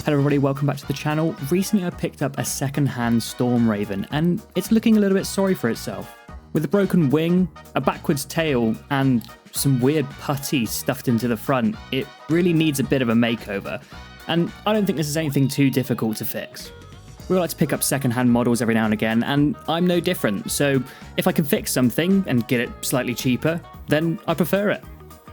Hello everybody, welcome back to the channel. Recently I picked up a second-hand Storm Raven and it's looking a little bit sorry for itself. With a broken wing, a backwards tail and some weird putty stuffed into the front, it really needs a bit of a makeover. And I don't think this is anything too difficult to fix. We all like to pick up second-hand models every now and again, and I'm no different, so if I can fix something and get it slightly cheaper, then I prefer it.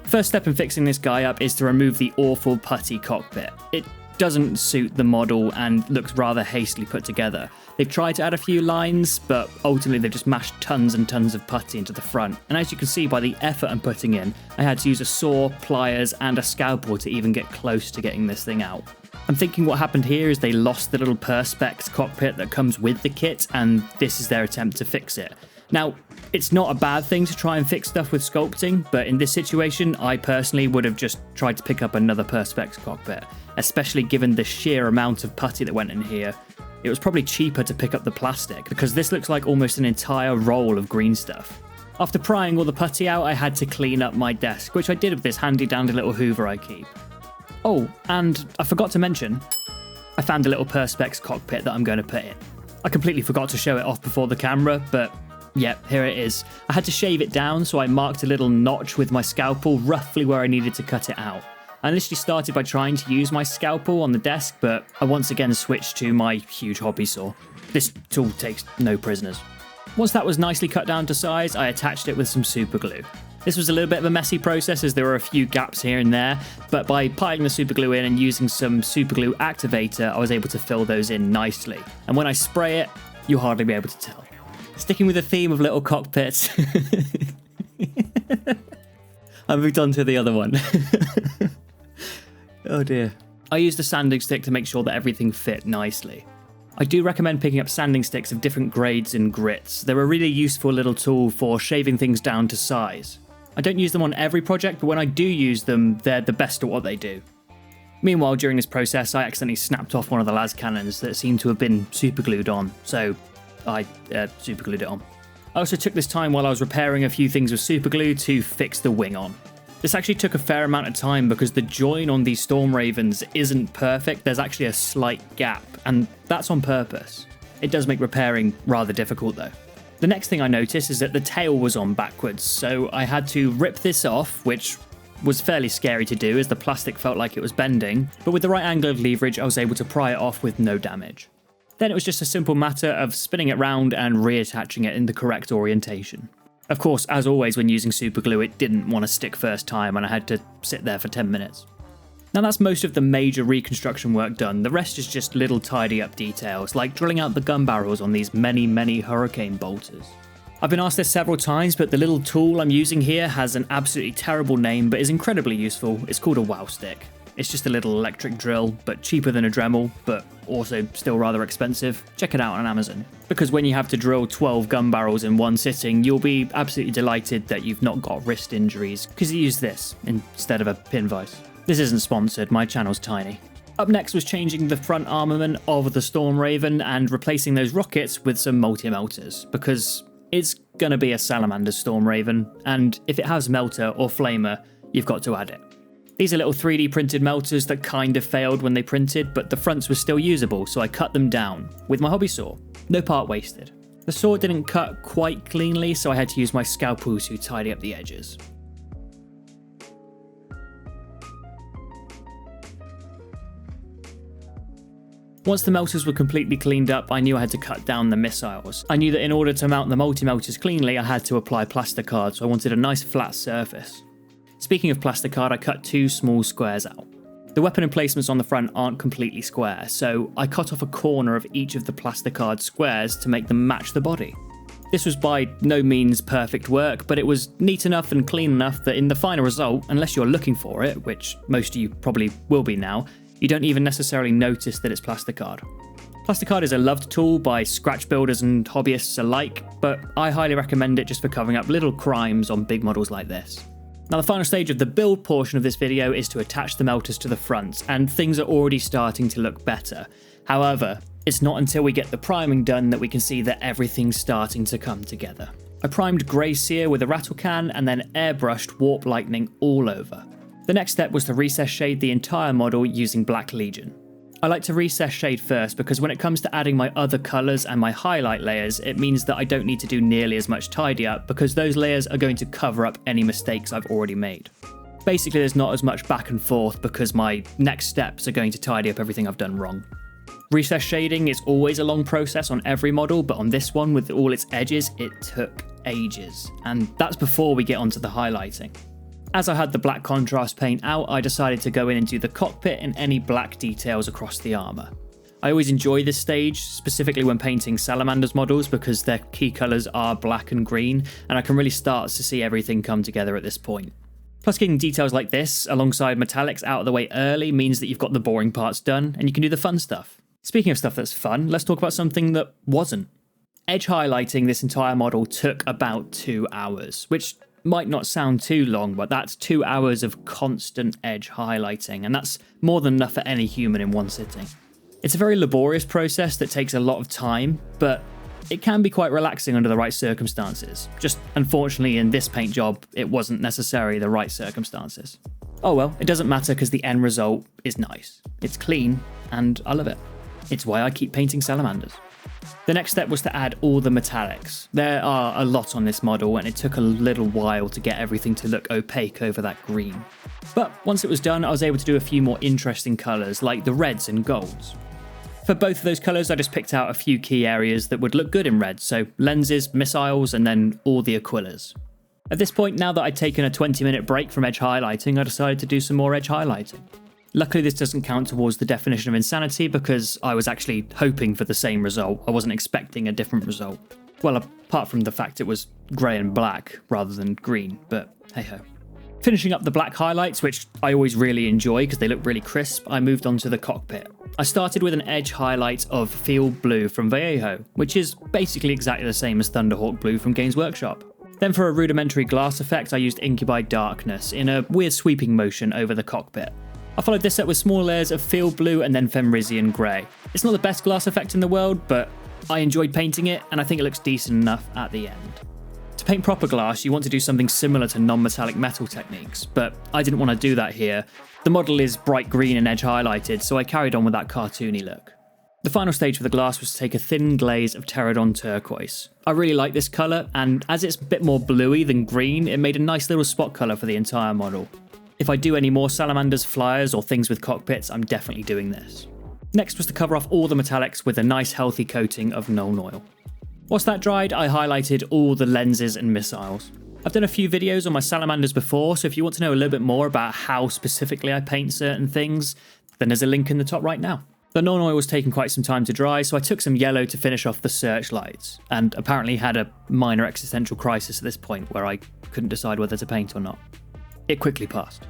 First step in fixing this guy up is to remove the awful putty cockpit. It doesn't suit the model and looks rather hastily put together. They've tried to add a few lines, but ultimately they've just mashed tons and tons of putty into the front. And as you can see by the effort I'm putting in, I had to use a saw, pliers and a scalpel to even get close to getting this thing out. I'm thinking what happened here is they lost the little Perspex cockpit that comes with the kit, and this is their attempt to fix it. Now, it's not a bad thing to try and fix stuff with sculpting, but in this situation, I personally would have just tried to pick up another Perspex cockpit, especially given the sheer amount of putty that went in here. It was probably cheaper to pick up the plastic, because this looks like almost an entire roll of green stuff. After prying all the putty out, I had to clean up my desk, which I did with this handy-dandy little hoover I keep. Oh, and I forgot to mention, I found a little Perspex cockpit that I'm going to put in. I completely forgot to show it off before the camera, but yep, here it is. I had to shave it down, so I marked a little notch with my scalpel roughly where I needed to cut it out. I initially started by trying to use my scalpel on the desk, but I once again switched to my huge hobby saw. This tool takes no prisoners. Once that was nicely cut down to size, I attached it with some super glue. This was a little bit of a messy process as there were a few gaps here and there, but by piling the super glue in and using some super glue activator, I was able to fill those in nicely. And when I spray it, you'll hardly be able to tell. Sticking with the theme of little cockpits, I moved on to the other one. Oh dear. I used a sanding stick to make sure that everything fit nicely. I do recommend picking up sanding sticks of different grades and grits. They're a really useful little tool for shaving things down to size. I don't use them on every project, but when I do use them, they're the best at what they do. Meanwhile, during this process, I accidentally snapped off one of the las cannons that seemed to have been super glued on, so I super glued it on. I also took this time while I was repairing a few things with super glue to fix the wing on. This actually took a fair amount of time because the join on these Storm Ravens isn't perfect. There's actually a slight gap, and that's on purpose. It does make repairing rather difficult though. The next thing I noticed is that the tail was on backwards, so I had to rip this off, which was fairly scary to do as the plastic felt like it was bending, but with the right angle of leverage I was able to pry it off with no damage. Then it was just a simple matter of spinning it round and reattaching it in the correct orientation. Of course, as always when using super glue, it didn't want to stick first time and I had to sit there for 10 minutes. Now that's most of the major reconstruction work done. The rest is just little tidy up details, like drilling out the gun barrels on these many hurricane bolters. I've been asked this several times, but the little tool I'm using here has an absolutely terrible name, but is incredibly useful. It's called a wow stick. It's just a little electric drill, but cheaper than a Dremel, but also still rather expensive. Check it out on Amazon. Because when you have to drill 12 gun barrels in one sitting, you'll be absolutely delighted that you've not got wrist injuries, because you use this instead of a pin vise. This isn't sponsored, my channel's tiny. Up next was changing the front armament of the Storm Raven and replacing those rockets with some multi-melters, because it's gonna be a Salamander Storm Raven, and if it has melter or flamer, you've got to add it. These are little 3D printed melters that kind of failed when they printed, but the fronts were still usable, so I cut them down with my hobby saw. No part wasted. The saw didn't cut quite cleanly, so I had to use my scalpel to tidy up the edges. Once the melters were completely cleaned up, I knew I had to cut down the missiles. I knew that in order to mount the multi-melters cleanly, I had to apply plasticard, so I wanted a nice flat surface. Speaking of plasticard, I cut two small squares out. The weapon emplacements on the front aren't completely square, so I cut off a corner of each of the plasticard squares to make them match the body. This was by no means perfect work, but it was neat enough and clean enough that in the final result, unless you're looking for it, which most of you probably will be now, you don't even necessarily notice that it's plasticard. Plasticard is a loved tool by scratch builders and hobbyists alike, but I highly recommend it just for covering up little crimes on big models like this. Now the final stage of the build portion of this video is to attach the melters to the fronts, and things are already starting to look better. However, It's not until we get the priming done that we can see that everything's starting to come together. I primed Grey Seer with a rattle can and then airbrushed Warp Lightning all over. The next step was to recess shade the entire model using Black Legion. I like to recess shade first because when it comes to adding my other colours and my highlight layers, it means that I don't need to do nearly as much tidy up because those layers are going to cover up any mistakes I've already made. Basically, there's not as much back and forth because my next steps are going to tidy up everything I've done wrong. Recess shading is always a long process on every model, but on this one with all its edges, it took ages. And that's before we get onto the highlighting. As I had the black contrast paint out, I decided to go in and do the cockpit and any black details across the armour. I always enjoy this stage, specifically when painting Salamanders models because their key colours are black and green, and I can really start to see everything come together at this point. Plus, getting details like this alongside metallics out of the way early means that you've got the boring parts done and you can do the fun stuff. Speaking of stuff that's fun, let's talk about something that wasn't. Edge highlighting this entire model took about 2 hours, which might not sound too long, but that's 2 hours of constant edge highlighting, and that's more than enough for any human in one sitting. It's a very laborious process that takes a lot of time, but it can be quite relaxing under the right circumstances. Just unfortunately in this paint job, it wasn't necessarily the right circumstances. Oh well, it doesn't matter because the end result is nice. It's clean, and I love it. It's why I keep painting salamanders. The next step was to add all the metallics. There are a lot on this model and it took a little while to get everything to look opaque over that green. But once it was done, I was able to do a few more interesting colours like the reds and golds. For both of those colours, I just picked out a few key areas that would look good in red, so lenses, missiles, and then all the Aquillas. At this point, now that I'd taken a 20-minute break from edge highlighting, I decided to do some more edge highlighting. Luckily, this doesn't count towards the definition of insanity because I was actually hoping for the same result. I wasn't expecting a different result. Well, apart from the fact it was grey and black rather than green, but hey-ho. Finishing up the black highlights, which I always really enjoy because they look really crisp, I moved on to the cockpit. I started with an edge highlight of Field Blue from Vallejo, which is basically exactly the same as Thunderhawk Blue from Games Workshop. Then for a rudimentary glass effect, I used Incubi Darkness in a weird sweeping motion over the cockpit. I followed this up with small layers of Field Blue and then Fenrisian Grey. It's not the best glass effect in the world, but I enjoyed painting it and I think it looks decent enough at the end. To paint proper glass, you want to do something similar to non-metallic metal techniques, but I didn't want to do that here. The model is bright green and edge highlighted, so I carried on with that cartoony look. The final stage for the glass was to take a thin glaze of Pterodon Turquoise. I really like this colour, and as it's a bit more bluey than green, it made a nice little spot colour for the entire model. If I do any more Salamanders, flyers, or things with cockpits, I'm definitely doing this. Next was to cover off all the metallics with a nice healthy coating of Nuln Oil. Once that dried, I highlighted all the lenses and missiles. I've done a few videos on my Salamanders before, so if you want to know a little bit more about how specifically I paint certain things, then there's a link in the top right now. The Nuln Oil was taking quite some time to dry, so I took some yellow to finish off the searchlights, and apparently had a minor existential crisis at this point where I couldn't decide whether to paint or not. It quickly passed.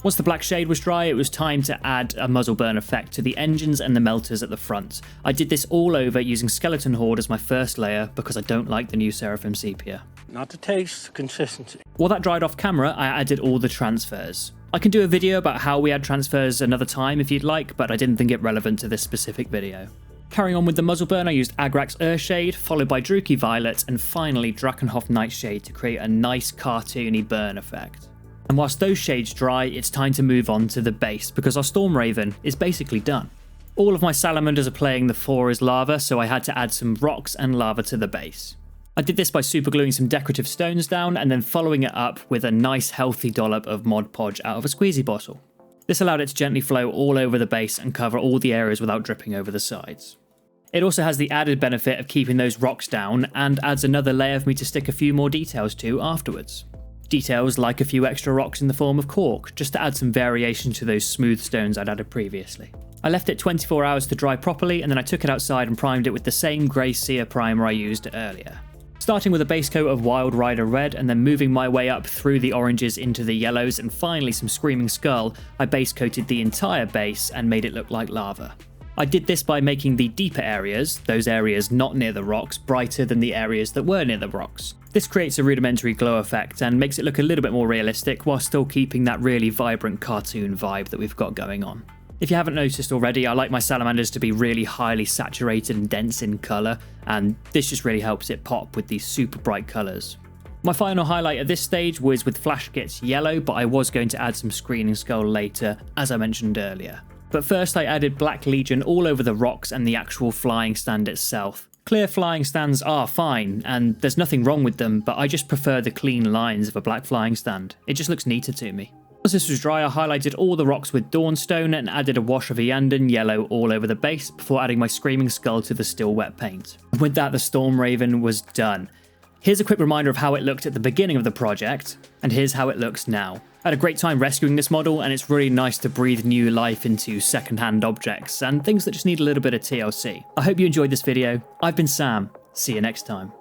Once the black shade was dry, it was time to add a muzzle burn effect to the engines and the melters at the front. I did this all over using Skeleton Horde as my first layer because I don't like the new Seraphim sepia. Not the taste, consistency. While that dried off camera, I added all the transfers. I can do a video about how we add transfers another time if you'd like, but I didn't think it relevant to this specific video. Carrying on with the muzzle burn, I used Agrax Earthshade, followed by Druchii Violet, and finally Drakenhof Nightshade to create a nice cartoony burn effect. And whilst those shades dry, it's time to move on to the base, because our Storm Raven is basically done. All of my salamanders are playing the 4 is lava, so I had to add some rocks and lava to the base. I did this by supergluing some decorative stones down, and then following it up with a nice healthy dollop of Mod Podge out of a squeezy bottle. This allowed it to gently flow all over the base and cover all the areas without dripping over the sides. It also has the added benefit of keeping those rocks down, and adds another layer for me to stick a few more details to afterwards. Details like a few extra rocks in the form of cork, just to add some variation to those smooth stones I'd added previously. I left it 24 hours to dry properly, and then I took it outside and primed it with the same Grey Seer primer I used earlier. Starting with a base coat of Wild Rider Red, and then moving my way up through the oranges into the yellows, and finally some Screaming Skull, I base coated the entire base and made it look like lava. I did this by making the deeper areas, those areas not near the rocks, brighter than the areas that were near the rocks. This creates a rudimentary glow effect and makes it look a little bit more realistic while still keeping that really vibrant cartoon vibe that we've got going on. If you haven't noticed already, I like my salamanders to be really highly saturated and dense in colour, and this just really helps it pop with these super bright colours. My final highlight at this stage was with Flash Kit's yellow, but I was going to add some Screaming Skull later, as I mentioned earlier. But first I added Black Legion all over the rocks and the actual flying stand itself. Clear flying stands are fine, and there's nothing wrong with them, but I just prefer the clean lines of a black flying stand. It just looks neater to me. Once this was dry, I highlighted all the rocks with Dawnstone and added a wash of Eandon yellow all over the base before adding my Screaming Skull to the still wet paint. And with that, the Storm Raven was done. Here's a quick reminder of how it looked at the beginning of the project, and here's how it looks now. I had a great time rescuing this model, and it's really nice to breathe new life into second-hand objects and things that just need a little bit of TLC. I hope you enjoyed this video. I've been Sam. See you next time.